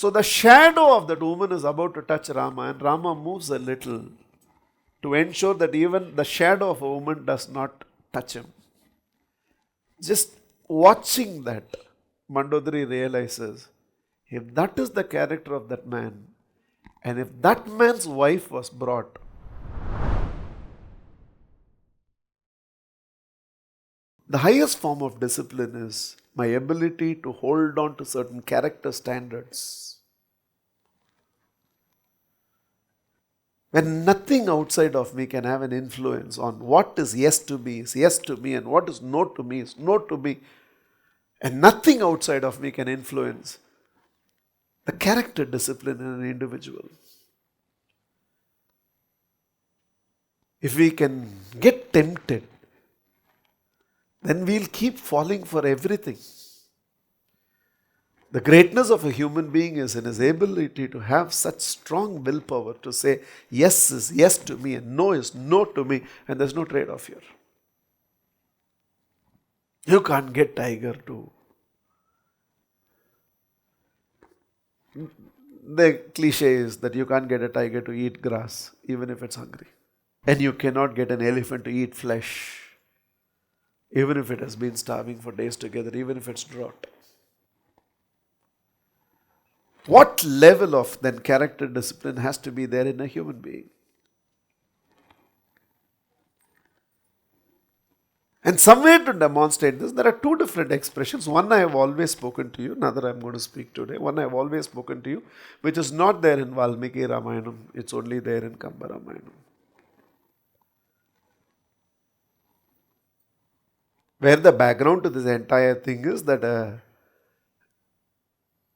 So the shadow of that woman is about to touch Rama, and Rama moves a little to ensure that even the shadow of a woman does not touch him. Just watching that, Mandodari realizes, if that is the character of that man, and if that man's wife was brought, the highest form of discipline is my ability to hold on to certain character standards. When nothing outside of me can have an influence on what is yes to me is yes to me, and what is no to me is no to me, and nothing outside of me can influence the character discipline in an individual. If we can get tempted, then we'll keep falling for everything. The greatness of a human being is in his ability to have such strong willpower to say yes is yes to me and no is no to me, and there's no trade-off here. You can't get tiger to. The cliche is that you can't get a tiger to eat grass even if it's hungry. And you cannot get an elephant to eat flesh even if it has been starving for days together, even if it's drought. What level of then character discipline has to be there in a human being? And somewhere to demonstrate this, there are two different expressions. One I have always spoken to you, another I am going to speak today. One I have always spoken to you, which is not there in Valmiki Ramayanam, it's only there in Kamba Ramayanam. Where the background to this entire thing is that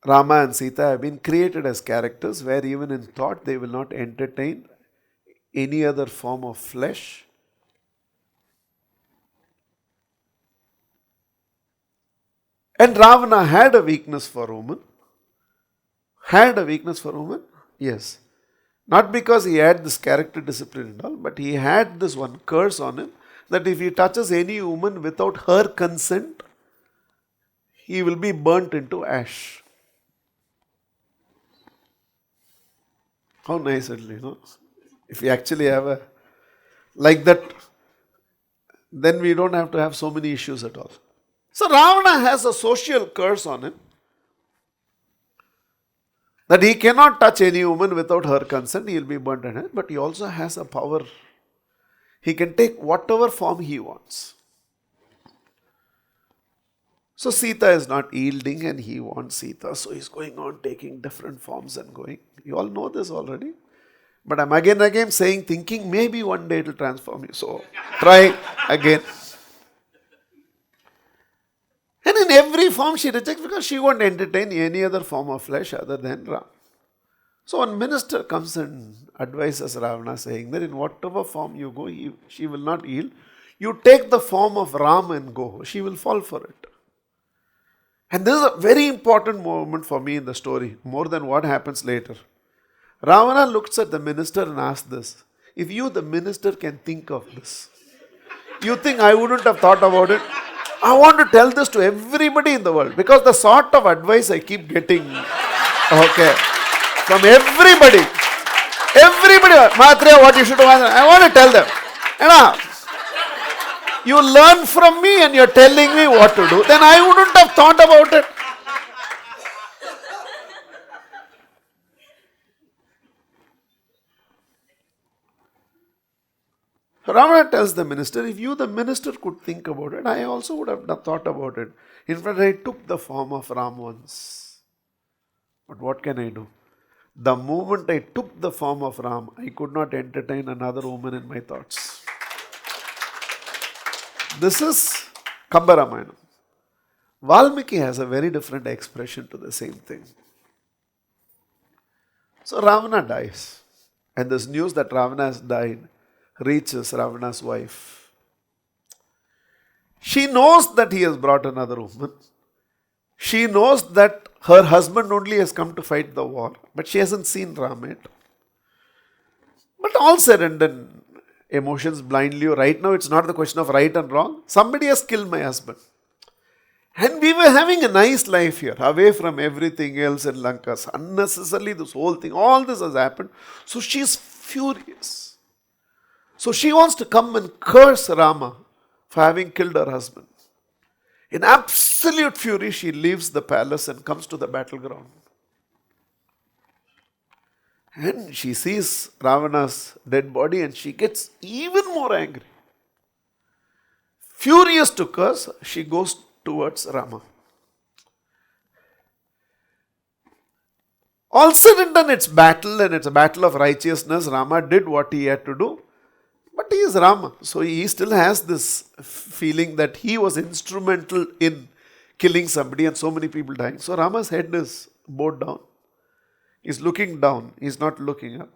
Rama and Sita have been created as characters where even in thought they will not entertain any other form of flesh. And Ravana had a weakness for women. Yes. Not because he had this character discipline and all, but he had this one curse on him that if he touches any woman without her consent, he will be burnt into ash. How nice it is, If we actually have a like that, then we don't have to have so many issues at all. So Ravana has a social curse on him that he cannot touch any woman without her consent, he will be burnt in it, but he also has a power. He can take whatever form he wants. So Sita is not yielding and he wants Sita, so he's going on taking different forms and going. You all know this already. But I'm again saying, thinking maybe one day it will transform you. So try again. And in every form she rejects because she won't entertain any other form of flesh other than Ram. So one minister comes and advises Ravana saying that in whatever form you go, she will not yield. You take the form of Ram and go, she will fall for it. And this is a very important moment for me in the story, more than what happens later. Ravana looks at the minister and asks this, if you the minister can think of this, you think I wouldn't have thought about it? I want to tell this to everybody in the world because the sort of advice I keep getting, from everybody, Mahatria, what you should do, I want to tell them, you learn from me and you're telling me what to do, then I wouldn't have thought about it. Ravana tells the minister, if you the minister could think about it, I also would have thought about it. In fact, I took the form of Ram once. But what can I do? The moment I took the form of Ram, I could not entertain another woman in my thoughts. This is Kamba Ramayanam. Valmiki has a very different expression to the same thing. So Ravana dies. And this news that Ravana has died reaches Ravana's wife. She knows that he has brought another woman. She knows that her husband only has come to fight the war, but she hasn't seen Ram yet. But all said and done, emotions blindly. Right now, it's not the question of right and wrong. Somebody has killed my husband. And we were having a nice life here, away from everything else in Lanka. So unnecessarily, this whole thing, all this has happened. So she's furious. So she wants to come and curse Rama for having killed her husband. In absolute fury, she leaves the palace and comes to the battleground. And she sees Ravana's dead body and she gets even more angry. Furious to curse, she goes towards Rama. All said and done, it's battle and it's a battle of righteousness. Rama did what he had to do. But he is Rama. So he still has this feeling that he was instrumental in killing somebody and so many people dying. So Rama's head is bowed down. He's looking down. He's not looking up.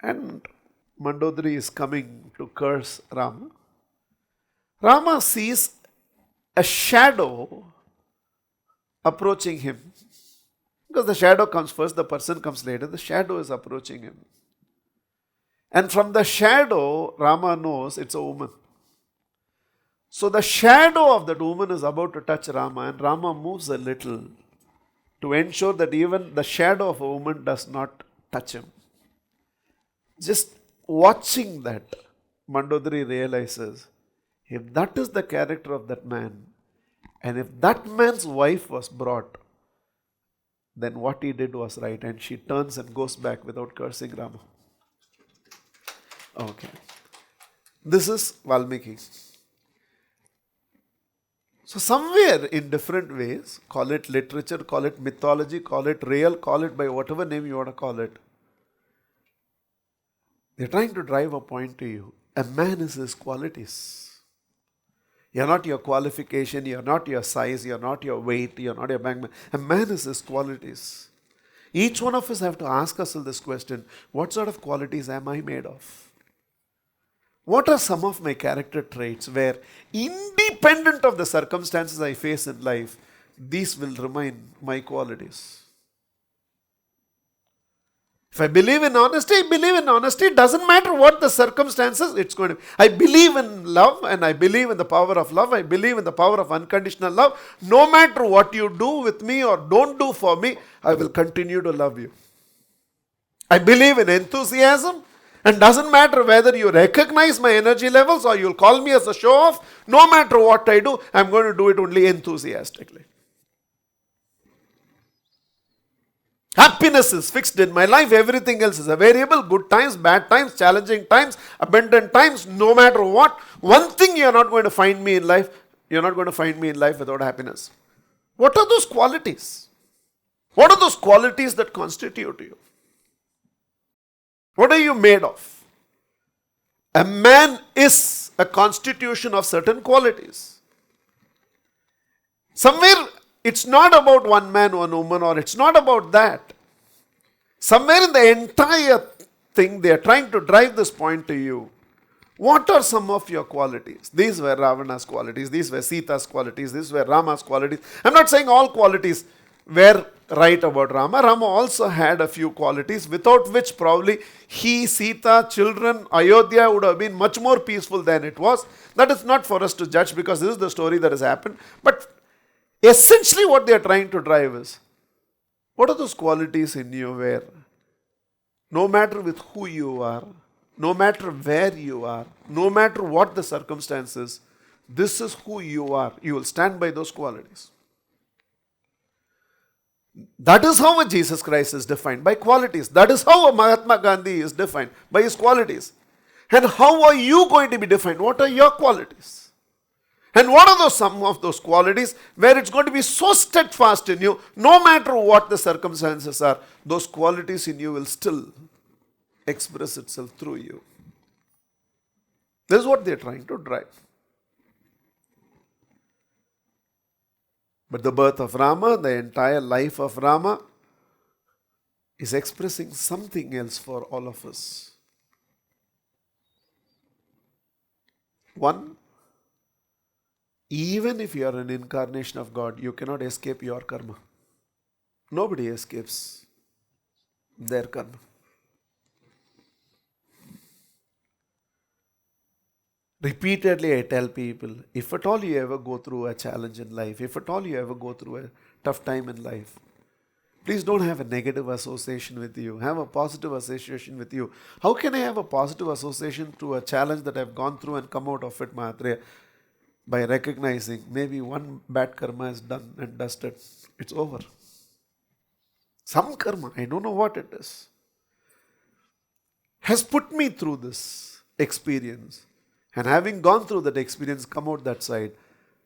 And Mandodari is coming to curse Rama. Rama sees a shadow approaching him. Because the shadow comes first, the person comes later. The shadow is approaching him. And from the shadow, Rama knows it's a woman. So the shadow of that woman is about to touch Rama, and Rama moves a little to ensure that even the shadow of a woman does not touch him. Just watching that, Mandodari realizes, if that is the character of that man, and if that man's wife was brought, then what he did was right. And she turns and goes back without cursing Rama. Okay. This is Valmiki. So somewhere in different ways, call it literature, call it mythology, call it real, call it by whatever name you want to call it, they're trying to drive a point to you. A man is his qualities. You're not your qualification, you're not your size, you're not your weight, you're not your bank. A man is his qualities. Each one of us have to ask ourselves this question: what sort of qualities am I made of? What are some of my character traits where, independent of the circumstances I face in life, these will remain my qualities? If I believe in honesty, I believe in honesty. It doesn't matter what the circumstances, it's going to be. I believe in love and I believe in the power of love. I believe in the power of unconditional love. No matter what you do with me or don't do for me, I will continue to love you. I believe in enthusiasm, and doesn't matter whether you recognize my energy levels or you'll call me as a show off. No matter what I do, I'm going to do it only enthusiastically. Happiness is fixed in my life. Everything else is a variable. Good times, bad times, challenging times, abundant times, no matter what. One thing you're not going to find me in life, you're not going to find me in life without happiness. What are those qualities? What are those qualities that constitute you? What are you made of? A man is a constitution of certain qualities. Somewhere it's not about one man, one woman, or it's not about that. Somewhere in the entire thing, they are trying to drive this point to you. What are some of your qualities? These were Ravana's qualities. These were Sita's qualities. These were Rama's qualities. I'm not saying all qualities were right about Rama. Rama also had a few qualities without which probably he, Sita, children, Ayodhya would have been much more peaceful than it was. That is not for us to judge because this is the story that has happened. But essentially what they are trying to drive is, what are those qualities in you where no matter with who you are, no matter where you are, no matter what the circumstances, this is who you are. You will stand by those qualities. That is how a Jesus Christ is defined, by qualities. That is how a Mahatma Gandhi is defined, by his qualities. And how are you going to be defined? What are your qualities? And what are some of those qualities where it's going to be so steadfast in you, no matter what the circumstances are, those qualities in you will still express itself through you. This is what they're trying to drive. But the birth of Rama, the entire life of Rama, is expressing something else for all of us. One, even if you are an incarnation of God, you cannot escape your karma. Nobody escapes their karma. Repeatedly, I tell people, if at all you ever go through a challenge in life, if at all you ever go through a tough time in life, please don't have a negative association with you. Have a positive association with you. How can I have a positive association to a challenge that I've gone through and come out of it, Mahatreya? By recognizing maybe one bad karma is done and dusted. It's over. Some karma, I don't know what it is, has put me through this experience. And having gone through that experience, come out that side,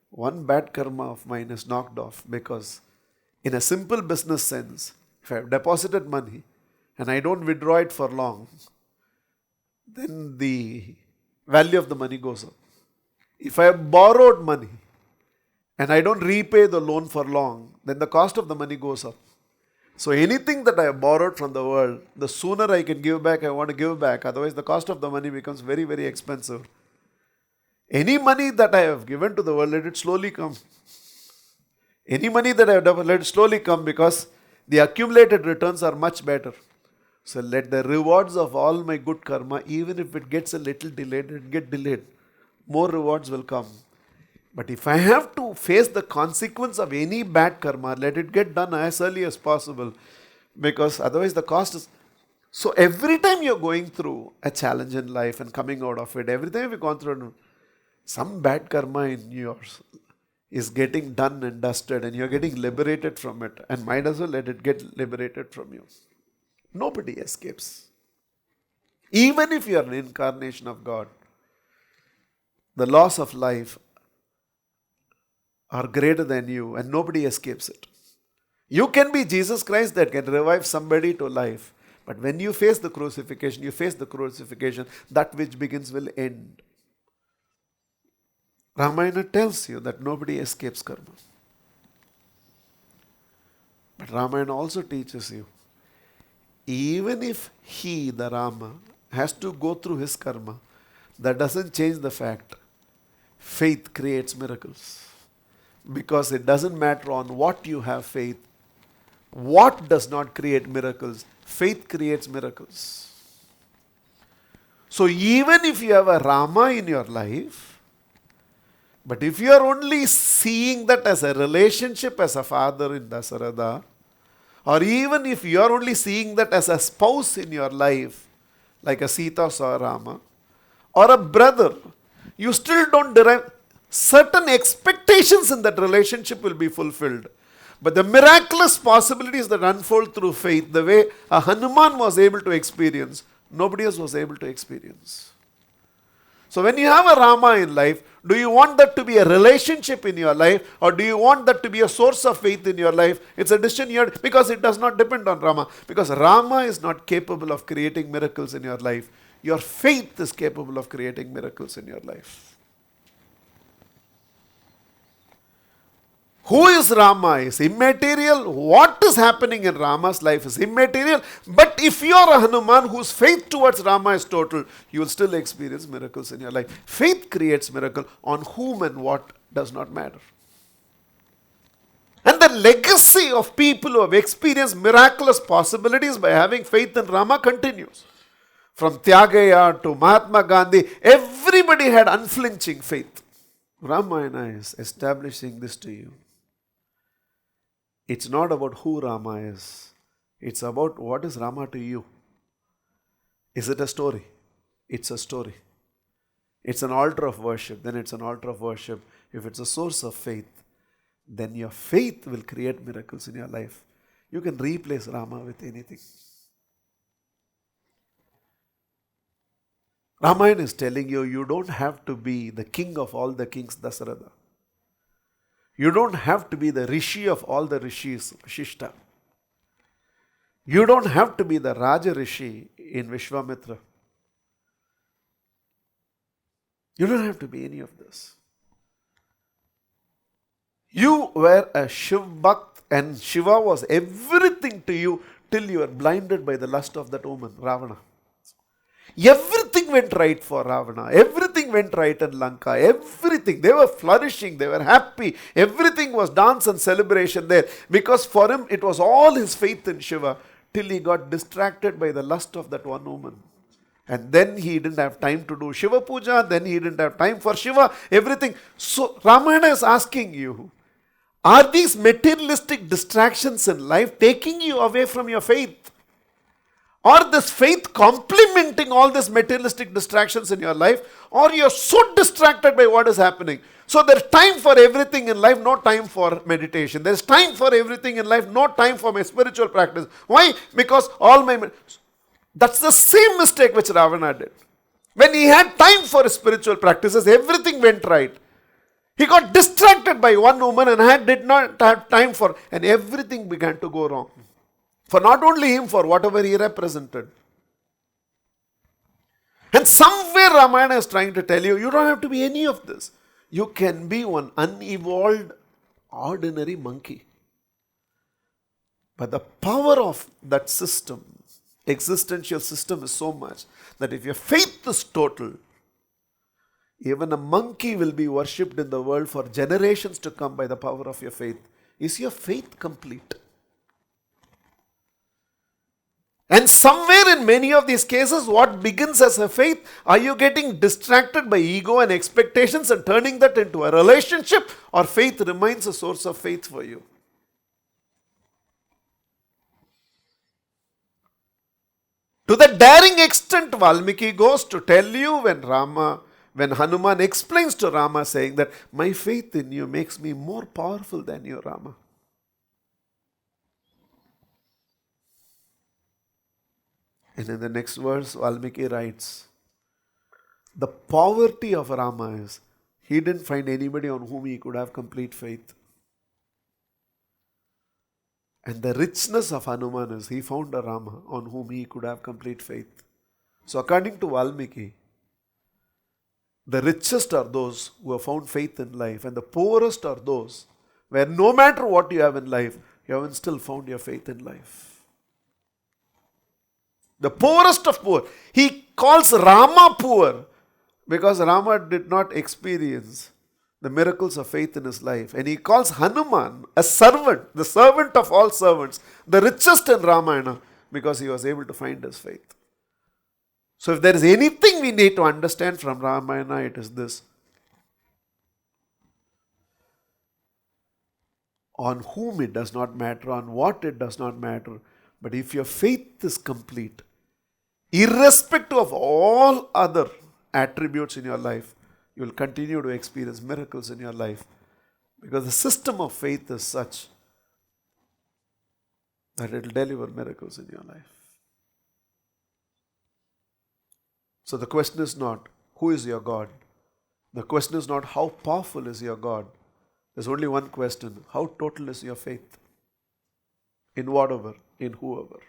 one bad karma of mine is knocked off, because in a simple business sense, if I have deposited money and I don't withdraw it for long, then the value of the money goes up. If I have borrowed money and I don't repay the loan for long, then the cost of the money goes up. So anything that I have borrowed from the world, the sooner I can give back, I want to give back. Otherwise, the cost of the money becomes very, very expensive. Any money that I have given to the world, let it slowly come. Any money that I have done, let it slowly come, because the accumulated returns are much better. So let the rewards of all my good karma, even if it gets a little delayed, it get delayed. More rewards will come. But if I have to face the consequence of any bad karma, let it get done as early as possible, because otherwise the cost is... So every time you're going through a challenge in life and coming out of it, every time you've gone through some bad karma in yours is getting done and dusted, and you're getting liberated from it, and might as well let it get liberated from you. Nobody escapes. Even if you are an incarnation of God, the laws of life are greater than you, and nobody escapes it. You can be Jesus Christ that can revive somebody to life, but when you face the crucifixion, that which begins will end. Ramayana tells you that nobody escapes karma. But Ramayana also teaches you, even if he, the Rama, has to go through his karma, that doesn't change the fact faith creates miracles. Because it doesn't matter on what you have faith. What does not create miracles? Faith creates miracles. So even if you have a Rama in your life, but if you are only seeing that as a relationship as a father in Dasaratha, or even if you are only seeing that as a spouse in your life, like a Sita saw Rama, or a brother, you still don't derive... Certain expectations in that relationship will be fulfilled. But the miraculous possibilities that unfold through faith, the way a Hanuman was able to experience, nobody else was able to experience. So when you have a Rama in life, do you want that to be a relationship in your life, or do you want that to be a source of faith in your life? It's a decision here, because it does not depend on Rama. Because Rama is not capable of creating miracles in your life. Your faith is capable of creating miracles in your life. Who is Rama is immaterial. What is happening in Rama's life is immaterial. But if you are a Hanuman whose faith towards Rama is total, you will still experience miracles in your life. Faith creates miracle. On whom and what does not matter. And the legacy of people who have experienced miraculous possibilities by having faith in Rama continues. From Tyagaya to Mahatma Gandhi, everybody had unflinching faith. Ramayana is establishing this to you. It's not about who Rama is. It's about what is Rama to you. Is it a story? It's a story. It's an altar of worship. Then it's an altar of worship. If it's a source of faith, then your faith will create miracles in your life. You can replace Rama with anything. Ramayana is telling you, you don't have to be the king of all the kings, Dasaratha. You don't have to be the Rishi of all the Rishis, Shishta. You don't have to be the Raja Rishi in Vishwamitra. You don't have to be any of this. You were a Shiv Bhakt, and Shiva was everything to you till you were blinded by the lust of that woman, Ravana. Everything went right for Ravana. Everything went right in Lanka. Everything. They were flourishing. They were happy. Everything was dance and celebration there. Because for him, it was all his faith in Shiva till he got distracted by the lust of that one woman. And then he didn't have time to do Shiva Puja, then he didn't have time for Shiva, everything. So Ramayana is asking you, are these materialistic distractions in life taking you away from your faith? Or this faith complementing all these materialistic distractions in your life? Or you're so distracted by what is happening? So there's time for everything in life, no time for meditation. There's time for everything in life, no time for my spiritual practice. Why? Because that's the same mistake which Ravana did. When he had time for his spiritual practices, everything went right. He got distracted by one woman and did not have time and everything began to go wrong. For not only him, for whatever he represented. And somewhere Ramayana is trying to tell you, you don't have to be any of this. You can be one unevolved, ordinary monkey. But the power of that system, existential system, is so much that if your faith is total, even a monkey will be worshipped in the world for generations to come by the power of your faith. Is your faith complete? And somewhere in many of these cases, what begins as a faith, are you getting distracted by ego and expectations and turning that into a relationship, or faith remains a source of faith for you? To the daring extent, Valmiki goes to tell you when Hanuman explains to Rama saying that my faith in you makes me more powerful than you, Rama. And in the next verse, Valmiki writes, the poverty of Rama is, he didn't find anybody on whom he could have complete faith. And the richness of Hanuman is, he found a Rama on whom he could have complete faith. So according to Valmiki, the richest are those who have found faith in life, and the poorest are those where no matter what you have in life, you haven't still found your faith in life. The poorest of poor. He calls Rama poor because Rama did not experience the miracles of faith in his life. And he calls Hanuman a servant, the servant of all servants, the richest in Ramayana, because he was able to find his faith. So if there is anything we need to understand from Ramayana, it is this. On whom it does not matter, on what it does not matter. But if your faith is complete, irrespective of all other attributes in your life, you will continue to experience miracles in your life. Because the system of faith is such that it will deliver miracles in your life. So the question is not, who is your God? The question is not, how powerful is your God? There's only one question, how total is your faith? In whatever, in whoever.